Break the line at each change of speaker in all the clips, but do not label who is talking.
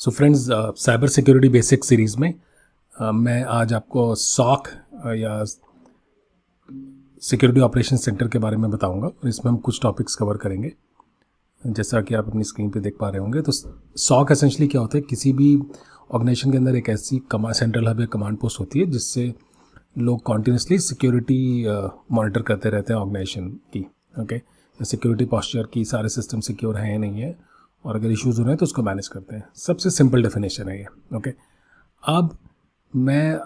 So friends, cyber security basic series में मैं आज आपको सॉक या सिक्योरिटी ऑपरेशन सेंटर के बारे में बताऊंगा। इसमें हम कुछ टॉपिक्स कवर करेंगे। जैसा कि आप अपनी स्क्रीन पे देख पा रहे होंगे, तो सॉक एसेंशली क्या होता है, किसी भी ऑर्गेनाइजेशन के अंदर एक ऐसी सेंट्रल हब या कमांड पोस्ट होती है जिससे लोग कॉन्टीन्यूसली सिक्योरिटी मॉनिटर करते रहते हैं ऑर्गेनाइजेशन की। ओके, सिक्योरिटी पॉस्चर की सारे सिस्टम सिक्योर हैं या नहीं है, और अगर इश्यूज़ हो रहे हैं तो उसको मैनेज करते हैं। सबसे सिंपल डेफिनेशन है ये। ओके, अब मैं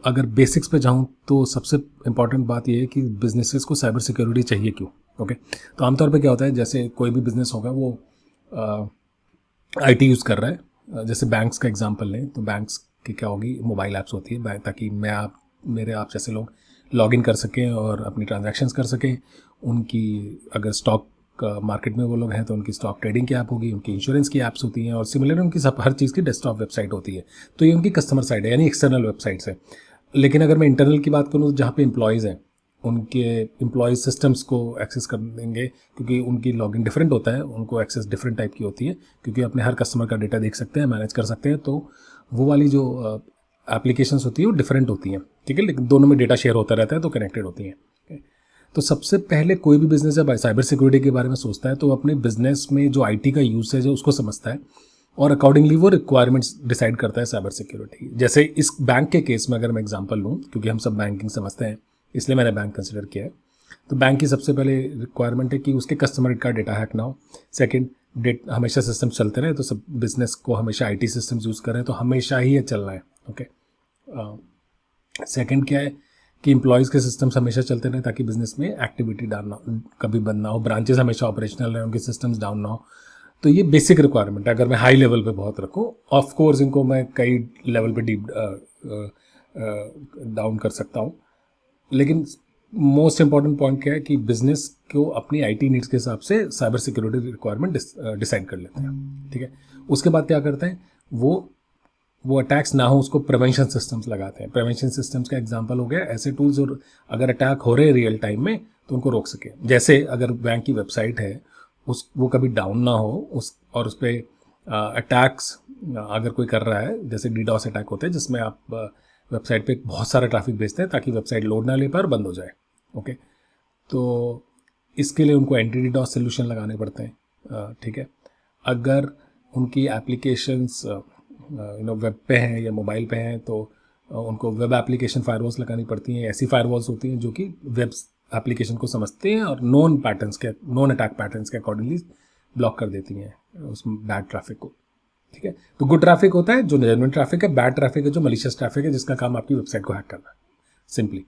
अगर बेसिक्स पे जाऊँ तो सबसे इम्पॉर्टेंट बात ये है कि बिजनेसेस को साइबर सिक्योरिटी चाहिए क्यों। ओके, तो आमतौर पे क्या होता है, जैसे कोई भी बिजनेस होगा वो आईटी यूज़ कर रहा है। जैसे बैंक्स का एग्जांपल लें तो बैंक्स की क्या होगी, मोबाइल ऐप्स होती है ताकि मेरे आप जैसे लोग लॉग इन कर सकें और अपनी ट्रांजैक्शंस कर सकें। उनकी अगर स्टॉक मार्केट में वो लोग हैं तो उनकी स्टॉक ट्रेडिंग की ऐप होगी, उनकी इंश्योरेंस की ऐप्स होती हैं, और सिमिलर उनकी सब हर चीज़ की डेस्कटॉप वेबसाइट होती है। तो ये उनकी कस्टमर साइड है, यानी एक्सटर्नल वेबसाइट्स है। लेकिन अगर मैं इंटरनल की बात करूँ तो जहाँ पे एम्प्लॉयज़ हैं, उनके एम्प्लॉयज़ सिस्टम्स को एक्सेस कर देंगे, क्योंकि उनकी लॉगिन डिफरेंट होता है, उनको एक्सेस डिफरेंट टाइप की होती है, क्योंकि अपने हर कस्टमर का डेटा देख सकते हैं, मैनेज कर सकते हैं। तो वो वाली जो एप्लीकेशंस होती है वो डिफरेंट होती हैं, ठीक है, लेकिन दोनों में डेटा शेयर होता रहता है तो कनेक्टेड होती हैं। तो सबसे पहले कोई भी बिजनेस जब साइबर सिक्योरिटी के बारे में सोचता है तो वो अपने बिजनेस में जो आईटी का यूसेज है उसको समझता है, और अकॉर्डिंगली वो रिक्वायरमेंट्स डिसाइड करता है साइबर सिक्योरिटी। जैसे इस बैंक के केस में अगर मैं एग्जांपल लूँ, क्योंकि हम सब बैंकिंग समझते हैं इसलिए मैंने बैंक कंसिडर किया है। तो बैंक की सबसे पहले रिक्वायरमेंट है कि उसके कस्टमर का डेटा हैक ना हो। सेकेंड, हमेशा सिस्टम चलते रहे, तो सब बिजनेस को हमेशा आईटी सिस्टम्स यूज़ करें तो हमेशा ही ये चलना है। ओके, सेकेंड क्या है कि एम्प्लॉयज़ के सिस्टम्स हमेशा चलते रहें ताकि बिजनेस में एक्टिविटी डाउन ना कभी बंद ना हो, ब्रांचेस हमेशा ऑपरेशनल रहें, उनके सिस्टम्स डाउन ना हो। तो ये बेसिक रिक्वायरमेंट है। अगर मैं हाई लेवल पे बहुत रखूँ, ऑफ कोर्स इनको मैं कई लेवल पे डीप डाउन कर सकता हूँ, लेकिन मोस्ट इंपॉर्टेंट पॉइंट क्या है कि बिजनेस को अपनी आईटी नीड्स के हिसाब से साइबर सिक्योरिटी रिक्वायरमेंट डिसाइड कर लेते हैं। ठीक है, उसके बाद क्या करते हैं, वो अटैक्स ना हो उसको प्रिवेंशन सिस्टम्स लगाते हैं। प्रिवेंशन सिस्टम्स का एग्जांपल हो गया ऐसे टूल्स जो अगर अटैक हो रहे हैं रियल टाइम में तो उनको रोक सके। जैसे अगर बैंक की वेबसाइट है वो कभी डाउन ना हो और उस पर अटैक्स अगर कोई कर रहा है, जैसे डीडॉस अटैक होते हैं जिसमें आप वेबसाइट पे बहुत सारा ट्रैफिक भेजते हैं ताकि वेबसाइट लोड ना ले पाए और बंद हो जाए। ओके, तो इसके लिए उनको एंटी डीडॉस सोल्यूशन लगाने पड़ते हैं। ठीक है, अगर उनकी एप्लीकेशंस वेब पे हैं या मोबाइल पे हैं तो उनको वेब एप्लीकेशन फायरवॉल्स लगानी पड़ती हैं। ऐसी फायरवॉल्स होती हैं जो कि वेब एप्लीकेशन को समझते हैं और नॉन अटैक पैटर्न्स के अकॉर्डिंगली ब्लॉक कर देती हैं उस बैड ट्रैफिक को। ठीक है, तो गुड ट्रैफिक होता है जो जेन्युइन ट्रैफिक है, बैड ट्रैफिक है जो मलिशियस ट्रैफिक है जिसका काम आपकी वेबसाइट को हैक करना है, सिंपली।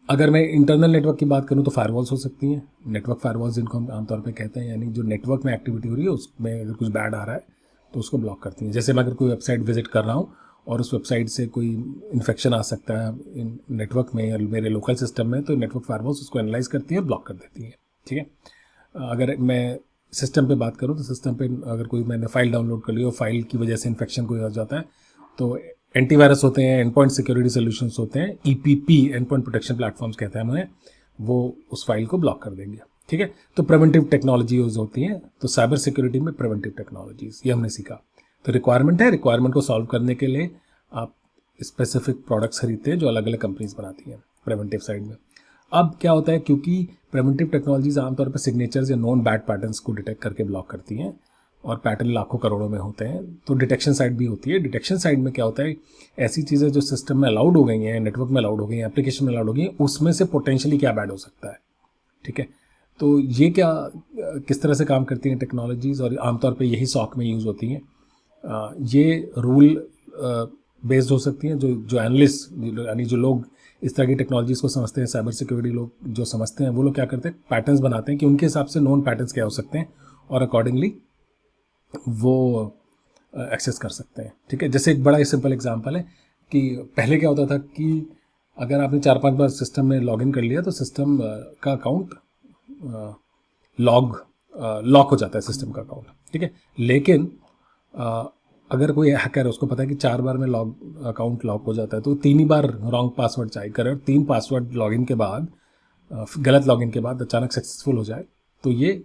अगर मैं इंटरनल नेटवर्क की बात करूं तो फायरवॉल्स हो सकती हैं, नेटवर्क फायरवॉल्स जिनको हम आमतौर पे कहते हैं, यानी जो नेटवर्क में एक्टिविटी हो रही है उसमें अगर कुछ बैड आ रहा है तो उसको ब्लॉक करती हैं। जैसे मैं अगर कोई वेबसाइट विजिट कर रहा हूँ और उस वेबसाइट से कोई इन्फेक्शन आ सकता है नेटवर्क में या मेरे लोकल सिस्टम में, तो नेटवर्क फायरवॉल्स उसको एनालाइज करती है और ब्लॉक कर देती है। ठीक है, अगर मैं सिस्टम पे बात करूँ तो सिस्टम पे अगर कोई मैंने फाइल डाउनलोड कर ली और फाइल की वजह से इन्फेक्शन कोई हो जाता है तो एंटीवायरस होते हैं, एंड पॉइंट सिक्योरिटी सोल्यूशंस होते हैं, EPP and point protection platforms कहते हैं उन्हें, वो उस फाइल को ब्लॉक कर देंगे। ठीक है, तो प्रिवेंटिव टेक्नोलॉजी यूज होती हैं। तो साइबर सिक्योरिटी में प्रिवेंटिव टेक्नोलॉजीज ये हमने सीखा। तो रिक्वायरमेंट है, रिक्वायरमेंट को सॉल्व करने के लिए आप स्पेसिफिक प्रोडक्ट्स खरीदते हैं जो अलग अलग कंपनीज बनाती हैं प्रिवेंटिव साइड में। अब क्या होता है, क्योंकि प्रिवेंटिव टेक्नोलॉजीज आमतौर पर सिग्नेचर्स या नॉन बैड पैटर्न्स को डिटेक्ट करके ब्लॉक करती हैं, और पैटर्न लाखों करोड़ों में होते हैं, तो डिटेक्शन साइड भी होती है। डिटेक्शन साइड में क्या होता है, ऐसी चीज़ें जो सिस्टम में अलाउड हो गई हैं, नेटवर्क में अलाउड हो गई हैं, एप्लीकेशन में अलाउड हो गई हैं, उसमें से पोटेंशियली क्या बैड हो सकता है। ठीक है, तो ये किस तरह से काम करती हैं टेक्नोलॉजीज़, और आमतौर पे यही सॉक में यूज़ होती हैं। ये रूल बेस्ड हो सकती हैं। जो एनालिस्ट यानी जो लोग इस तरह की टेक्नोलॉजीज़ को समझते हैं, साइबर सिक्योरिटी लोग जो समझते हैं, वो लोग क्या करते हैं, पैटर्न्स बनाते हैं कि उनके हिसाब से नॉन पैटर्न्स क्या हो सकते हैं और अकॉर्डिंगली वो एक्सेस कर सकते हैं। ठीक है, जैसे एक बड़ा ही सिंपल एग्जांपल है कि पहले क्या होता था कि अगर आपने 4-5 बार सिस्टम में लॉगिन कर लिया तो सिस्टम का अकाउंट लॉक हो जाता है, सिस्टम का अकाउंट। ठीक है, लेकिन अगर कोई हैकर है उसको पता है कि 4 बार में अकाउंट लॉक हो जाता है तो 3 ही बार रॉन्ग पासवर्ड ट्राई करे और 3 पासवर्ड लॉगिन के बाद गलत लॉगिन के बाद अचानक सक्सेसफुल हो जाए तो ये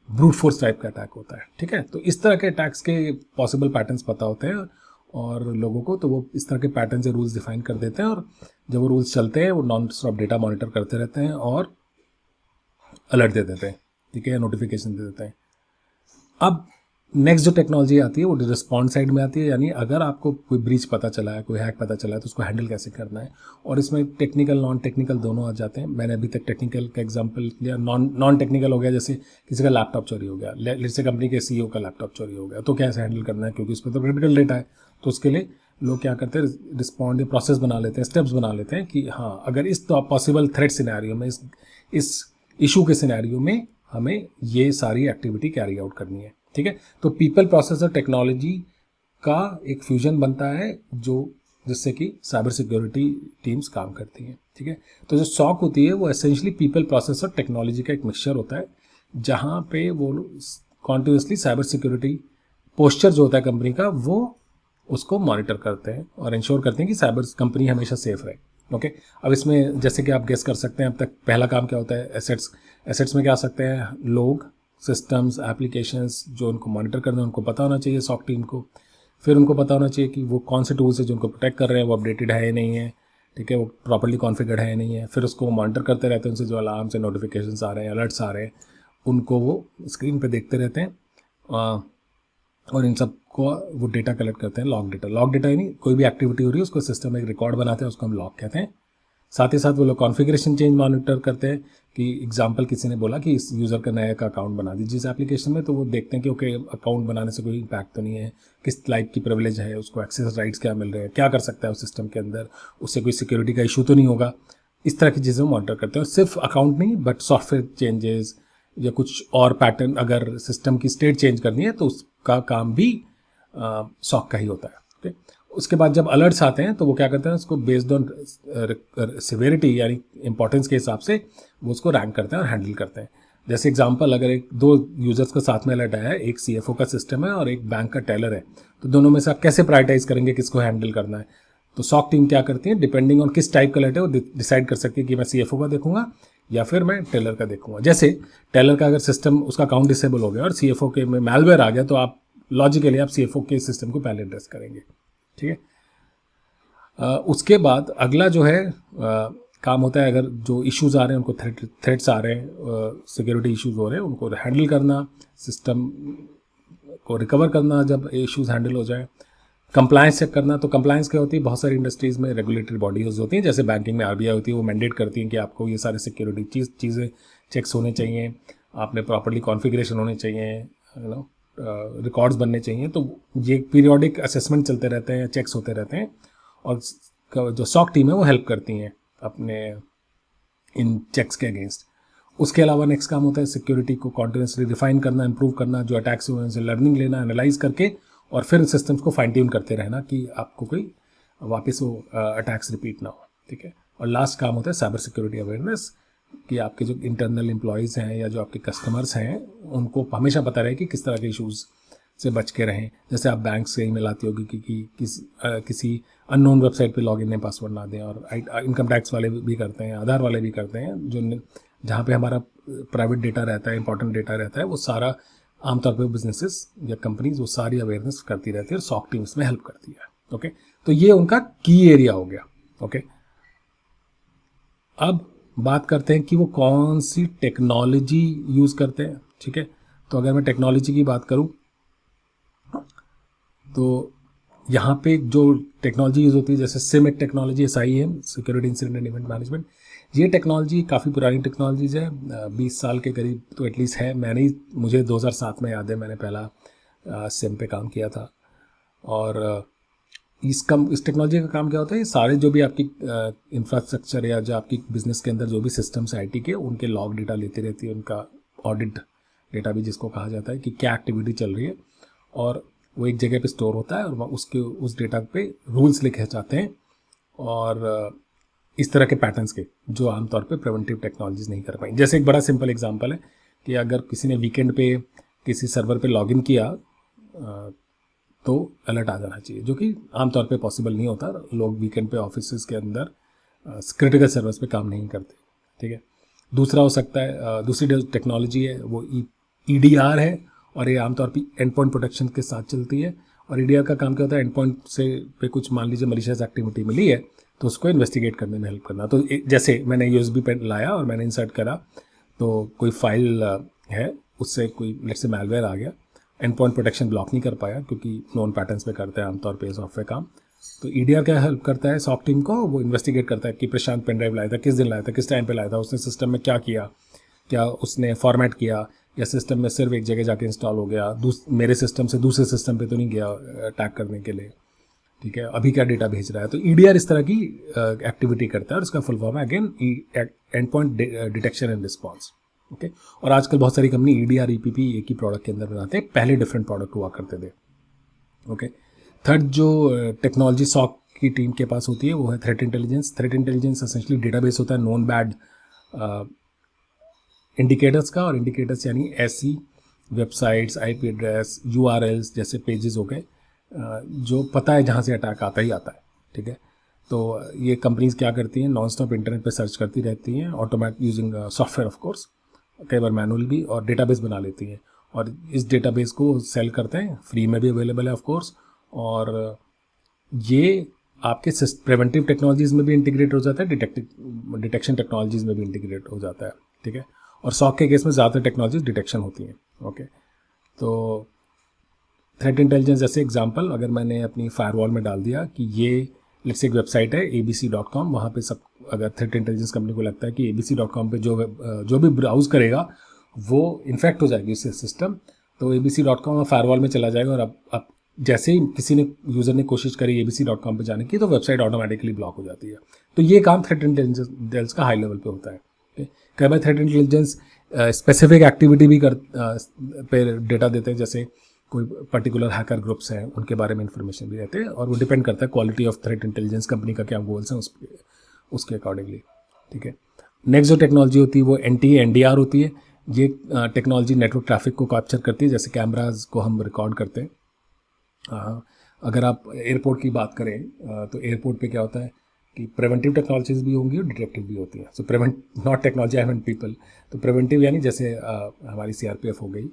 ब्रूट फोर्स टाइप का अटैक होता है, ठीक है। तो इस तरह के अटैक्स के पॉसिबल पैटर्न्स पता होते हैं और लोगों को, तो वो इस तरह के पैटर्न से रूल्स डिफाइन कर देते हैं और जब वो रूल्स चलते हैं वो नॉन स्टॉप डेटा मॉनिटर करते रहते हैं और अलर्ट दे देते हैं, ठीक है, नोटिफिकेशन दे देते हैं। अब नेक्स्ट जो टेक्नोलॉजी आती है वो रिस्पॉन्स साइड में आती है, यानी अगर आपको कोई ब्रीच पता चला है, कोई हैक पता चला है, तो उसको हैंडल कैसे करना है। और इसमें टेक्निकल नॉन टेक्निकल दोनों आ जाते हैं। मैंने अभी तक टेक्निकल का एग्जांपल लिया, नॉन टेक्निकल हो गया, जैसे किसी का लैपटॉप चोरी हो गया, जैसे कंपनी के CEO का लैपटॉप चोरी हो गया, तो कैसे हैंडल करना है, क्योंकि उसमें तो क्रिटिकल डेटा है। तो उसके लिए लोग क्या करते हैं, रिस्पॉन्ड प्रोसेस बना लेते हैं, स्टेप्स बना लेते हैं कि हाँ, अगर इस पॉसिबल थ्रेट सिनेरियो में, इस इशू के सिनेरियो में हमें ये सारी एक्टिविटी कैरी आउट करनी है, ठीक है। तो पीपल प्रोसेस और टेक्नोलॉजी का एक फ्यूजन बनता है जो जिससे कि साइबर सिक्योरिटी टीम्स काम करती हैं, ठीक है। तो जो सॉक होती है वो एसेंशियली पीपल प्रोसेस और टेक्नोलॉजी का एक मिक्सचर होता है, जहाँ पे वो कॉन्टिन्यूसली साइबर सिक्योरिटी पोस्चर जो होता है कंपनी का, वो उसको मॉनिटर करते हैं और इंश्योर करते हैं कि साइबर कंपनी हमेशा सेफ रहे, ओके। अब इसमें जैसे कि आप गेस कर सकते हैं, अब तक पहला काम क्या होता है, एसेट्स में क्या आ सकते हैं, लोग, सिस्टम्स, एप्लीकेशंस, जो उनको मॉनिटर करना है उनको पता होना चाहिए सॉक टीम को। फिर उनको पता होना चाहिए कि वो कौन से टूल्स है जो उनको प्रोटेक्ट कर रहे हैं, वो अपडेटेड है या नहीं है, ठीक है, वो प्रॉपर्ली कॉन्फ़िगर्ड है या नहीं है। फिर उसको वो मॉनिटर करते रहते हैं, उनसे जो अलार्म्स से नोटिफिकेशंस आ रहे हैं, अलर्ट्स आ रहे हैं, उनको वो स्क्रीन पे देखते रहते हैं और इन सब को वो डेटा कलेक्ट करते हैं, लॉग डेटा यानी कोई भी एक्टिविटी हो रही है उसको सिस्टम में एक रिकॉर्ड बनाते हैं, उसको हम लॉग कहते हैं। साथ ही साथ वो लोग कॉन्फ़िगरेशन चेंज मॉनिटर करते हैं कि एग्जांपल किसी ने बोला कि इस यूज़र का नया का अकाउंट बना दीजिए इस एप्लीकेशन में, तो वो देखते हैं कि ओके, अकाउंट बनाने से कोई इम्पैक्ट तो नहीं है, किस टाइप की प्रिविलेज है, उसको एक्सेस राइट्स क्या मिल रहे हैं, क्या कर सकता है उस सिस्टम के अंदर, उससे कोई सिक्योरिटी का इशू तो नहीं होगा। इस तरह की चीज़ें मॉनिटर करते हैं। और सिर्फ अकाउंट नहीं, बट सॉफ्टवेयर चेंजेस या कुछ और पैटर्न, अगर सिस्टम की स्टेट चेंज करनी है तो उसका काम भी सॉक का ही होता है, ओके। उसके बाद जब अलर्ट्स आते हैं तो वो क्या करते हैं, उसको बेस्ड ऑन सिवेरिटी यानी इंपॉर्टेंस के हिसाब से वो उसको रैंक करते हैं और हैंडल करते हैं। जैसे एग्जांपल, अगर एक दो यूजर्स को साथ में अलर्ट आया है, एक CFO का सिस्टम है और एक बैंक का टेलर है, तो दोनों में से आप कैसे प्रायोरिटाइज करेंगे किसको हैंडल करना है। तो सॉक टीम क्या करती है, डिपेंडिंग ऑन किस टाइप का अलर्ट है वो डिसाइड कर सकती है कि मैं CFO का देखूंगा या फिर मैं टेलर का देखूंगा। जैसे टेलर का अगर सिस्टम, उसका अकाउंट डिसेबल हो गया और CFO के में मैलवेयर आ गया, तो आप लॉजिकली आप CFO के सिस्टम को पहले एड्रेस करेंगे, ठीक है। उसके बाद अगला जो है काम होता है, अगर जो इश्यूज आ रहे हैं उनको, थ्रेट्स आ रहे हैं, सिक्योरिटी इश्यूज हो रहे हैं, उनको हैंडल करना, सिस्टम को रिकवर करना जब इश्यूज हैंडल हो जाए, कंप्लायंस चेक करना। तो कंप्लायंस क्या होती है, बहुत सारी इंडस्ट्रीज़ में रेगुलेटरी बॉडीज होती हैं, जैसे बैंकिंग में RBI होती है, वो मैंडेट करती हैं कि आपको ये सारे सिक्योरिटी चीज़ें चेक्स होने चाहिए, आपने प्रॉपर्ली कॉन्फ़िगरेशन होने चाहिए, यू नो, रिकॉर्ड्स बनने चाहिए। तो ये पीरियोडिक असेसमेंट चलते रहते हैं, चेक्स होते रहते हैं, और जो सॉक टीम है वो हेल्प करती हैं अपने इन चेक्स के अगेंस्ट। उसके अलावा नेक्स्ट काम होता है सिक्योरिटी को कॉन्टिन्यूसली रिफाइन करना, इंप्रूव करना, जो अटैक्स हुए उनसे लर्निंग लेना, एनालाइज करके और फिर सिस्टम्स को फाइन ट्यून करते रहना कि आपको कोई वापस वो अटैक्स रिपीट ना हो, ठीक है। और लास्ट काम होता है साइबर सिक्योरिटी अवेयरनेस, कि आपके जो इंटरनल एम्प्लॉयज़ हैं या जो आपके कस्टमर्स हैं उनको हमेशा पता रहे कि किस तरह के इशूज़ से बच के रहें। जैसे आप बैंक से ईमेल आती होगी कि किसी अननोन वेबसाइट पे लॉगिन नेम पासवर्ड ना दें, और इनकम टैक्स वाले भी करते हैं, आधार वाले भी करते हैं, जो जहाँ पे हमारा प्राइवेट डेटा रहता है, इंपॉर्टेंट डेटा रहता है, वो सारा आमतौर पे बिजनेसेस या कंपनीज वो सारी अवेयरनेस करती रहती है और सॉक टीम्स में हेल्प करती है, ओके। तो ये उनका की एरिया हो गया, ओके। अब बात करते हैं कि वो कौन सी टेक्नोलॉजी यूज़ करते हैं, ठीक है। तो अगर मैं टेक्नोलॉजी की बात करूँ तो यहाँ पे जो टेक्नोलॉजी यूज़ होती है, जैसे SIEM technology, SIEM, security incident and event management, ये टेक्नोलॉजी काफ़ी पुरानी टेक्नोलॉजीज है, 20 साल के करीब तो एटलीस्ट है। मुझे 2007 में याद है मैंने पहला SIEM पे काम किया था। और इस टेक्नोलॉजी का काम क्या होता है, सारे जो भी आपकी इंफ्रास्ट्रक्चर या जो आपकी बिजनेस के अंदर जो भी सिस्टम्स है IT के, उनके लॉग डेटा लेती रहती है, उनका ऑडिट डेटा भी जिसको कहा जाता है कि क्या एक्टिविटी चल रही है, और वो एक जगह पे स्टोर होता है और उस डेटा पे रूल्स लिखे जाते हैं, और इस तरह के पैटर्न्स के जो आमतौर पे प्रिवेंटिव टेक्नोलॉजीज नहीं कर पाई। जैसे एक बड़ा सिंपल एग्जांपल है कि अगर किसी ने वीकेंड पे किसी सर्वर पे लॉगिन किया तो अलर्ट आ जाना चाहिए, जो कि आमतौर पे पॉसिबल नहीं होता। लोग वीकेंड पे ऑफिस के अंदर क्रिटिकल सर्वर्स पे काम नहीं करते, ठीक है। दूसरा हो सकता है, दूसरी टेक्नोलॉजी है वो EDR है और ये आमतौर पे एंड पॉइंट प्रोटेक्शन के साथ चलती है। और EDR का काम क्या होता है, एंड पॉइंट से पे कुछ मान लीजिए मलिशियस एक्टिविटी मिली है तो उसको इन्वेस्टिगेट करने में हेल्प करना। तो जैसे मैंने USB पे लाया और मैंने इंसर्ट करा तो कोई फाइल है, उससे कोई लेट्स से मैलवेयर आ गया, एंड पॉइंट प्रोटेक्शन ब्लॉक नहीं कर पाया क्योंकि नॉन पैटर्न्स पे करते हैं आमतौर पे सॉफ्टवेयर काम। तो EDR क्या हेल्प करता है सॉफ्ट टीम को, वो इन्वेस्टिगेट करता है कि प्रशांत पेन ड्राइव लाया था, किस दिन लाया था, किस टाइम पे लाया था, उसने सिस्टम में क्या किया, क्या उसने फॉर्मेट किया, या सिस्टम में सिर्फ एक जगह जाके इंस्टॉल हो गया, मेरे सिस्टम से दूसरे सिस्टम पे तो नहीं गया अटैक करने के लिए, ठीक है, अभी क्या डेटा भेज रहा है। तो EDR इस तरह की एक्टिविटी करता है और इसका फुल फॉर्म है again and point detection and response. Okay, और आजकल बहुत सारी कंपनी EDR EPP एक ही प्रोडक्ट के अंदर बनाते हैं, पहले डिफरेंट प्रोडक्ट हुआ करते थे। ओके, थर्ड जो टेक्नोलॉजी सॉक की टीम के पास होती है वो है threat intelligence. Threat intelligence essentially database होता है नॉन बैड इंडिकेटर्स का, और इंडिकेटर्स यानी ऐसी वेबसाइट्स, IP एड्रेस, URLs जैसे पेजेस हो गए जो पता है जहाँ से अटैक आता ही आता है, ठीक है। तो ये कंपनीज क्या करती हैं, नॉन स्टॉप इंटरनेट पे सर्च करती रहती हैं, automate using software of course, कई बार मैनुअल भी, और डेटाबेस बना लेती हैं और इस डेटाबेस को सेल करते हैं, फ्री में भी अवेलेबल है ऑफ कोर्स। और ये आपके प्रिवेंटिव टेक्नोलॉजीज़ में भी इंटीग्रेट हो जाता है, डिटेक्शन टेक्नोलॉजीज़ में भी इंटीग्रेट हो जाता है, ठीक है। और सॉक के केस में ज़्यादातर टेक्नोलॉजीज डिटेक्शन होती हैं। ओके, तो थ्रेट इंटेलिजेंस जैसे एग्जांपल अगर मैंने अपनी फायरवॉल में डाल दिया कि ये लेट्स एक वेबसाइट है abc.com, वहाँ पे सब, अगर थ्रेट इंटेलिजेंस कंपनी को लगता है कि abc.com पे जो भी ब्राउज करेगा वो इन्फेक्ट हो जाएगी उससे सिस्टम, तो abc.com और फायरवॉल में चला जाएगा। और अब जैसे ही किसी ने यूज़र ने कोशिश करी abc.com पे जाने की तो वेबसाइट ऑटोमेटिकली ब्लॉक हो जाती है। तो ये काम थ्रेट इंटेलिजेंस का हाई लेवल पे होता है। कई बार थ्रेट इंटेलिजेंस स्पेसिफिक एक्टिविटी भी पे डेटा देते हैं, जैसे कोई पर्टिकुलर हैकर ग्रुप्स हैं उनके बारे में इंफॉर्मेशन भी रहते हैं, और वो डिपेंड करता है quality of threat intelligence, company का क्या गोल्स हैं उसके अकॉर्डिंगली, ठीक है। नेक्स्ट जो टेक्नोलॉजी होती है वो NTA-NDR होती है। ये टेक्नोलॉजी नेटवर्क ट्रैफिक को कैप्चर करती है, जैसे कैमराज को हम रिकॉर्ड करते हैं। अगर आप एयरपोर्ट की बात करें तो एयरपोर्ट पे क्या होता है कि प्रिवेंटिव टेक्नोलॉजीज भी होंगी और डिटेक्टिव भी होती है। So prevent not technology, I mean people. तो प्रिवेंटिव यानी जैसे हमारी CRPF हो गई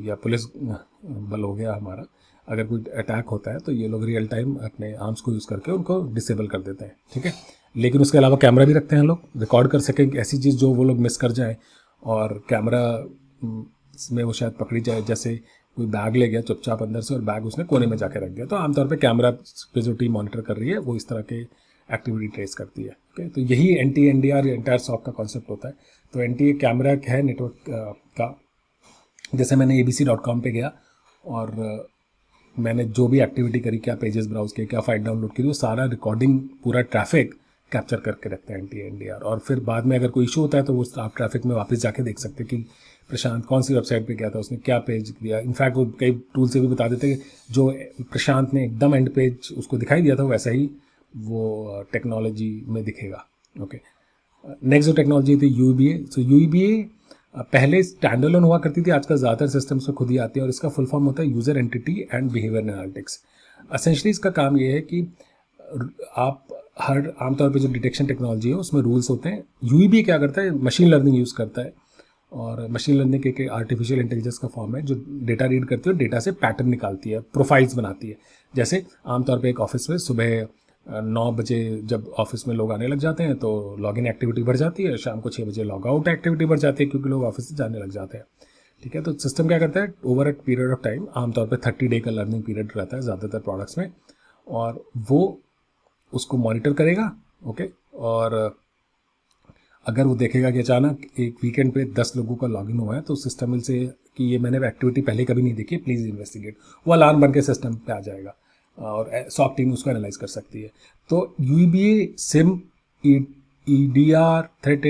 या पुलिस बल हो गया हमारा, अगर कोई अटैक होता है तो ये लोग रियल टाइम अपने आर्म्स को यूज़ करके उनको डिसेबल कर देते हैं, ठीक है। लेकिन उसके अलावा कैमरा भी रखते हैं लोग, रिकॉर्ड कर सकें ऐसी चीज़ जो वो लोग मिस कर जाएँ, और कैमरा में वो शायद पकड़ी जाए। जैसे कोई बैग ले गया चुपचाप अंदर से और बैग उसने कोने में जाके रख दिया, तो आमतौर पे कैमरा पे जो टीम मॉनिटर कर रही है वो इस तरह के एक्टिविटी ट्रेस करती है। ओके, तो यही NTA-NDR एंटायर सॉक का कॉन्सेप्ट होता है। तो NTA कैमरा है नेटवर्क का। जैसे मैंने abc.com पे गया और मैंने जो भी एक्टिविटी करी, क्या पेजेस ब्राउज किए, क्या फाइल डाउनलोड करी, वो सारा रिकॉर्डिंग पूरा ट्रैफिक कैप्चर करके रखते हैं NTA-NDR। और फिर बाद में अगर कोई इशू होता है तो वो आप ट्रैफिक में वापस जाके देख सकते हैं कि प्रशांत कौन सी वेबसाइट पे गया था, उसने क्या पेज दिया। इनफैक्ट वो कई टूल से भी बता देते हैं कि जो प्रशांत ने एकदम एंड पेज उसको दिखाई दिया था वैसा ही वो टेक्नोलॉजी में दिखेगा। ओके, नेक्स्ट जो टेक्नोलॉजी थी UEBA। सो UEBA पहले स्टैंड अलोन हुआ करती थी, आजकल ज़्यादातर सिस्टम्स में खुद ही आती है, और इसका फुल फॉर्म होता है user entity and behaviour analytics. Essentially इसका काम ये है कि आप हर आमतौर पे जो डिटेक्शन टेक्नोलॉजी है उसमें रूल्स होते हैं। UEBA क्या करता है, मशीन लर्निंग यूज़ करता है, और मशीन लर्निंग के आर्टिफिशियल इंटेलिजेंस का फॉर्म है जो डेटा रीड करती है और डेटा से पैटर्न निकालती है, प्रोफाइल्स बनाती है। जैसे आमतौर पे एक ऑफिस में सुबह 9 बजे जब ऑफिस में लोग आने लग जाते हैं तो लॉगिन एक्टिविटी बढ़ जाती है, शाम को 6 बजे लॉग आउट एक्टिविटी बढ़ जाती है क्योंकि लोग ऑफिस से जाने लग जाते हैं, ठीक है। तो सिस्टम क्या करता है, over a period of time, आमतौर पे 30 डे का लर्निंग पीरियड रहता है ज़्यादातर प्रोडक्ट्स में, और वो उसको मॉनिटर करेगा। ओके, और अगर वो देखेगा कि अचानक एक वीकेंड पे 10 लोगों का लॉगिन हुआ है तो सिस्टम से कि ये मैंने एक्टिविटी पहले कभी नहीं देखी, प्लीज़ इन्वेस्टिगेट, वो अलार्म बन के सिस्टम पे आ जाएगा और सॉक टीम उसको एनालाइज कर सकती है। तो UEBA, SIM, EDR, threat,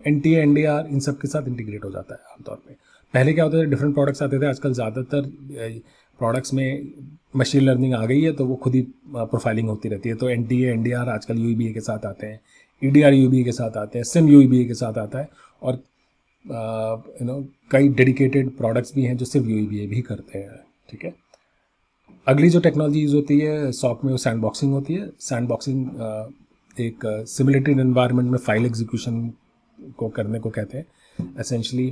NTA-NDR इन सब के साथ इंटीग्रेट हो जाता है आमतौर पे। पहले क्या होता था, डिफरेंट प्रोडक्ट्स आते थे, आजकल ज़्यादातर प्रोडक्ट्स में मशीन लर्निंग आ गई है तो वो खुद ही प्रोफाइलिंग होती रहती है। तो NTA-NDR आजकल UEBA के साथ आते हैं, EDR UEBA के साथ आते हैं, SIM UEBA के साथ आता है, और कई डेडिकेटेड प्रोडक्ट्स भी हैं जो सिर्फ UEBA भी करते हैं, ठीक है। अगली जो टेक्नोलॉजी यूज़ होती है सॉक में वो सैंडबॉक्सिंग होती है। सैंडबॉक्सिंग एक सिमुलेटेड एनवायरनमेंट में फाइल एग्जीक्यूशन को करने को कहते हैं। एसेंशली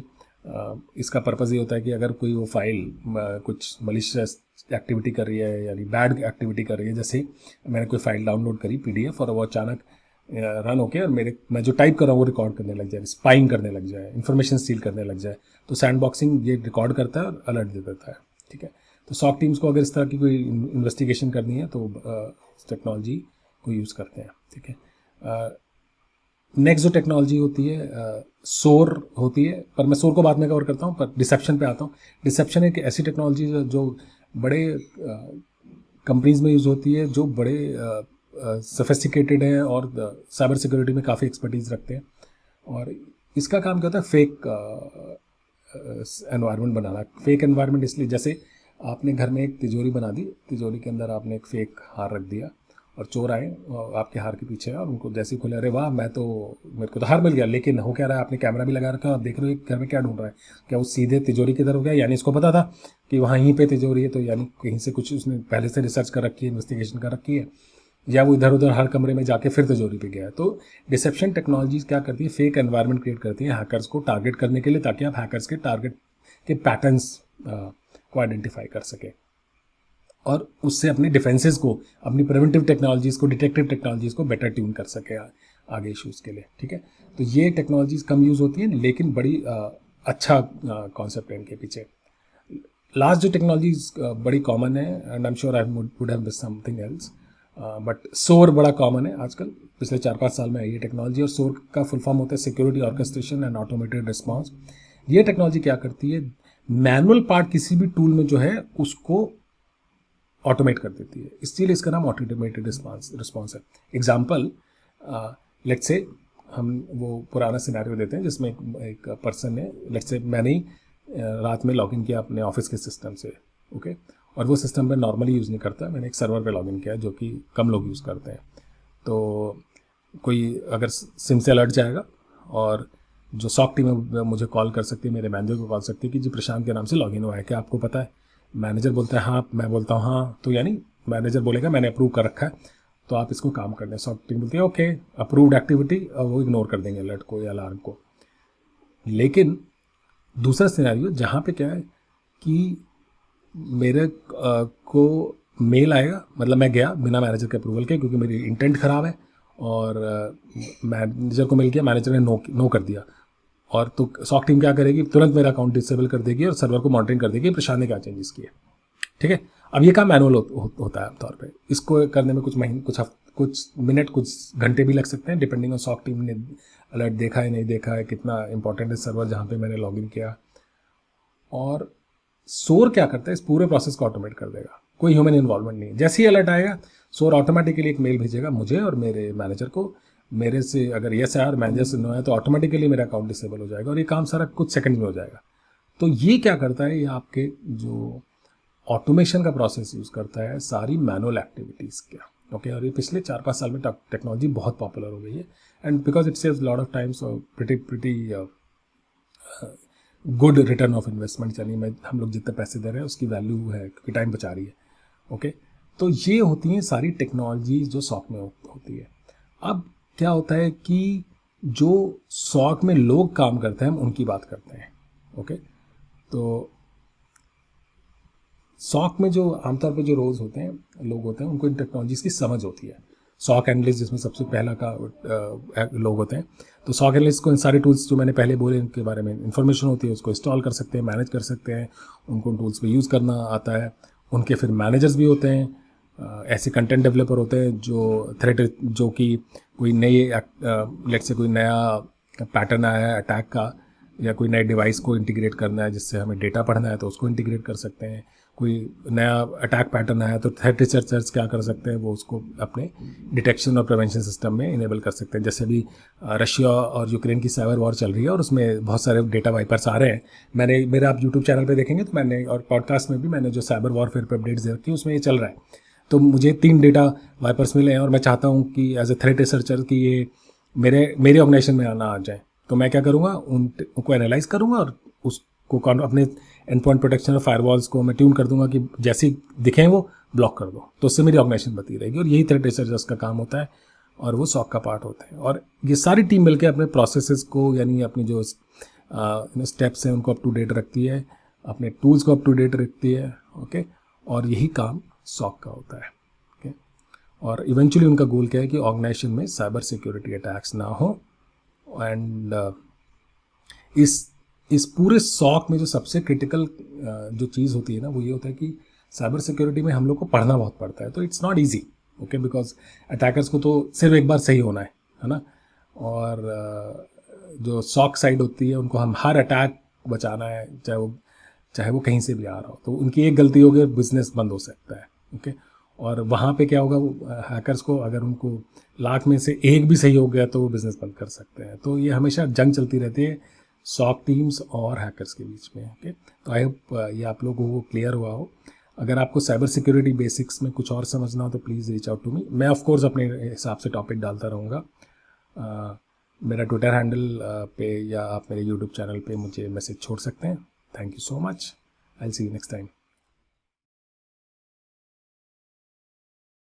इसका पर्पज़ ये होता है कि अगर कोई वो फाइल कुछ मलिशियस एक्टिविटी कर रही है यानी बैड एक्टिविटी कर रही है, जैसे मैंने कोई फाइल डाउनलोड करी PDF और वो अचानक रन होके और मैं जो टाइप कर रहा हूँ वो रिकॉर्ड करने लग जाए, स्पाइंग करने लग जाए, इन्फॉर्मेशन स्टील करने लग जाए, तो सैंडबॉक्सिंग ये रिकॉर्ड करता है और अलर्ट दे देता है। ठीक है, तो सॉक टीम्स को अगर इस तरह की कोई इन्वेस्टिगेशन करनी है तो टेक्नोलॉजी को यूज़ करते हैं। ठीक है, नेक्स्ट जो टेक्नोलॉजी होती है सोर होती है, पर मैं सोर को बाद में कवर करता हूँ, पर डिसेप्शन पे आता हूँ। डिसेप्शन एक ऐसी टेक्नोलॉजी जो बड़े कंपनीज में यूज़ होती है, जो बड़े सोफिस्टिकेटेड हैं और साइबर सिक्योरिटी में काफ़ी एक्सपर्टीज़ रखते हैं। और इसका काम क्या होता है, फेक एनवायरनमेंट बनाना। फेक एनवायरनमेंट इसलिए, जैसे आपने घर में एक तिजोरी बना दी, तिजोरी के अंदर आपने एक फेक हार रख दिया और चोर आए और आपके हार के पीछे और उनको जैसे ही खोले, अरे वाह मेरे को तो हार मिल गया, लेकिन हो क्या रहा है, आपने कैमरा भी लगा रखा है और देख रहे हो घर में क्या ढूंढ रहा है। क्या वो सीधे तिजोरी की तरफ गया, यानी इसको पता था कि वहाँ यहीं पे तिजोरी है, तो यानी कहीं से कुछ उसने पहले से रिसर्च कर रखी है, इन्वेस्टिगेशन कर रखी है, या वो इधर उधर हर कमरे में जाके फिर तिजोरी पे गया है। तो डिसेप्शन टेक्नोलॉजीज क्या करती है, फेक एनवायरनमेंट क्रिएट करती है हैकर्स को टारगेट करने के लिए, ताकि आप हैकर्स के टारगेट के पैटर्न्स को आइडेंटिफाई कर सके और उससे अपने डिफेंसेस को, अपनी प्रिवेंटिव टेक्नोलॉजीज़ को, डिटेक्टिव टेक्नोलॉजीज़ को बेटर ट्यून कर सके आगे इश्यूज़ के लिए। ठीक है, तो ये टेक्नोलॉजीज़ कम यूज़ होती हैं, लेकिन बड़ी अच्छा कॉन्सेप्ट है इनके पीछे। लास्ट जो टेक्नोलॉजीज बड़ी कॉमन है, and I am sure I would have missed something else, but सोर बड़ा कॉमन है आजकल, पिछले 4-5 साल में आई ये टेक्नोलॉजी। और सोर का फुल फॉर्म होता है security orchestration and automated response. ये टेक्नोलॉजी क्या करती है, मैनुअल पार्ट किसी भी टूल में जो है उसको ऑटोमेट कर देती है, इसलिए इसका नाम ऑटोमेटेड रिस्पॉन्स है। एग्जाम्पल, लेट्स से हम वो पुराना सिनेरियो देते हैं जिसमें एक पर्सन ने, लेट्स से मैंने ही रात में लॉगिन किया अपने ऑफिस के सिस्टम से, ओके, और वो सिस्टम मैं नॉर्मली यूज़ नहीं करता, मैंने एक सर्वर पे लॉगिन किया जो कि कम लोग यूज़ करते हैं। तो कोई अगर सिम से अलर्ट जाएगा और जो सॉक टीम है मुझे कॉल कर सकती है, मेरे मैनेजर को कॉल सकती है कि जी प्रशांत के नाम से लॉगिन हुआ है, क्या आपको पता है? मैनेजर बोलता है हाँ, मैं बोलता हूँ हाँ, तो यानी मैनेजर बोलेगा मैंने अप्रूव कर रखा है, तो आप इसको काम कर दें। सॉक टीम बोलती है ओके, अप्रूव्ड एक्टिविटी, और वो इग्नोर कर देंगे अलर्ट को या अलार्म को। लेकिन दूसरा सिनेरियो जहाँ पे क्या है कि मेरे को मेल आएगा, मतलब मैं गया बिना मैनेजर के अप्रूवल के, क्योंकि मेरी इंटेंट ख़राब है, और मैनेजर को मिल गया, मैनेजर ने नो कर दिया, और तो सॉक टीम क्या करेगी, तुरंत मेरा अकाउंट डिसेबल कर देगी और सर्वर को मॉनिटरिंग कर देगी प्रशांत ने क्या चेंजेस किए। ठीक है, अब ये काम मैनुअल होता है आमतौर पे, इसको करने में कुछ महीने, कुछ मिनट, कुछ घंटे भी लग सकते हैं, डिपेंडिंग ऑन सॉक टीम ने अलर्ट देखा है नहीं देखा है, कितना इंपॉर्टेंट है सर्वर जहाँ पे मैंने लॉगिन किया। और सोर क्या करता है, इस पूरे प्रोसेस को ऑटोमेट कर देगा, कोई ह्यूमन इन्वॉल्वमेंट नहीं है। जैसे ही अलर्ट आएगा सोर ऑटोमेटिकली एक मेल भेजेगा मुझे और मेरे मैनेजर को, मेरे से अगर येस है और मैनेजर से नो है तो ऑटोमेटिकली मेरा अकाउंट डिसेबल हो जाएगा, और ये काम सारा कुछ सेकंड में हो जाएगा। तो ये क्या करता है, ये आपके जो ऑटोमेशन का प्रोसेस यूज़ करता है सारी मैनुअल एक्टिविटीज़ का, ओके। और ये पिछले 4-5 साल में टेक्नोलॉजी बहुत पॉपुलर हो गई है, and because it saves lot of times और pretty good return of investment, यानी हम लोग जितने पैसे दे रहे हैं उसकी वैल्यू है क्योंकि टाइम बचा रही है, ओके। तो ये होती हैं सारी टेक्नोलॉजी जो सॉक में होती है। अब क्या होता है कि जो सॉक में लोग काम करते हैं हम उनकी बात करते हैं, ओके। तो सॉक में जो आमतौर पे जो रोल्स होते हैं, लोग होते हैं, उनको इन टेक्नोलॉजीज़ की समझ होती है। सॉक एनालिस्ट जिसमें सबसे पहला का लोग होते हैं, तो सॉक एनालिस्ट को इन सारे टूल्स जो मैंने पहले बोले इनके बारे में इन्फॉर्मेशन होती है, उसको इंस्टॉल कर सकते हैं, मैनेज कर सकते हैं, उनको उन टूल्स पे यूज़ करना आता है। उनके फिर मैनेजर्स भी होते हैं, ऐसे कंटेंट डेवलपर होते हैं जो थ्रेट, जो कि कोई नई लेट्स से कोई नया पैटर्न आया है अटैक का, या कोई नए डिवाइस को इंटीग्रेट करना है जिससे हमें डेटा पढ़ना है तो उसको इंटीग्रेट कर सकते हैं। कोई नया अटैक पैटर्न आया तो थ्रेट रिसर्चर्स क्या कर सकते हैं, वो उसको अपने डिटेक्शन और प्रिवेंशन सिस्टम में इनेबल कर सकते हैं। जैसे अभी रशिया और यूक्रेन की साइबर वॉर चल रही है और उसमें बहुत सारे डेटा वाइपर्स आ रहे हैं। मेरा आप यूट्यूब चैनल पे देखेंगे तो मैंने, और पॉडकास्ट में भी मैंने जो साइबर वॉरफेयर पे अपडेट्स दे रखी है उसमें ये चल रहा है। तो मुझे 3 डेटा वाइपर्स मिले हैं और मैं चाहता हूँ कि एज ए थ्रेट रिसर्चर कि ये मेरे ऑर्गेनाइजेशन में आना आ जाए, तो मैं क्या करूँगा, उनको एनालाइज करूँगा और उसको अपने एंड पॉइंट प्रोटेक्शन और फायरवॉल्स को मैं ट्यून कर दूंगा कि जैसे दिखें वो ब्लॉक कर दो, तो उससे मेरी ऑर्गेनाइजेशन बती रहेगी। और यही थ्रेट रिसर्चर्स का काम होता है और वो सॉक का पार्ट होता है। और ये सारी टीम मिलकर अपने प्रोसेसेस को, यानी अपनी जो स्टेप्स हैं उनको अप टू डेट रखती है, अपने टूल्स को अप टू डेट रखती है, ओके। और यही काम सॉक का होता है, ओके। और इवेंचुअली उनका गोल क्या है कि ऑर्गेनाइजेशन में साइबर सिक्योरिटी अटैक्स ना हो। एंड इस पूरे सॉक में जो सबसे क्रिटिकल जो चीज़ होती है ना, वो ये होता है कि साइबर सिक्योरिटी में हम लोग को पढ़ना बहुत पड़ता है। तो it's not easy, okay, because attackers को तो सिर्फ एक बार सही होना है ना। और जो सॉक साइड होती है उनको हम हर अटैक बचाना है, चाहे वो कहीं से भी आ रहा हो। तो उनकी एक गलती हो गई, बिजनेस बंद हो सकता है, ओके। और वहाँ पे क्या होगा, हैकर्स को अगर उनको 1,00,000 में से एक भी सही हो गया तो वो बिजनेस बंद कर सकते हैं। तो ये हमेशा जंग चलती रहती है सॉक टीम्स और हैकर्स के बीच में, ओके। तो आई होप ये आप लोगों को क्लियर हुआ हो। अगर आपको साइबर सिक्योरिटी बेसिक्स में कुछ और समझना हो तो please reach out to me. मैं ऑफ कोर्स अपने हिसाब से टॉपिक डालता रहूँगा। मेरा ट्विटर हैंडल पे या आप मेरे यूट्यूब चैनल पे मुझे मैसेज छोड़ सकते हैं। Thank you so much. I will see you next time.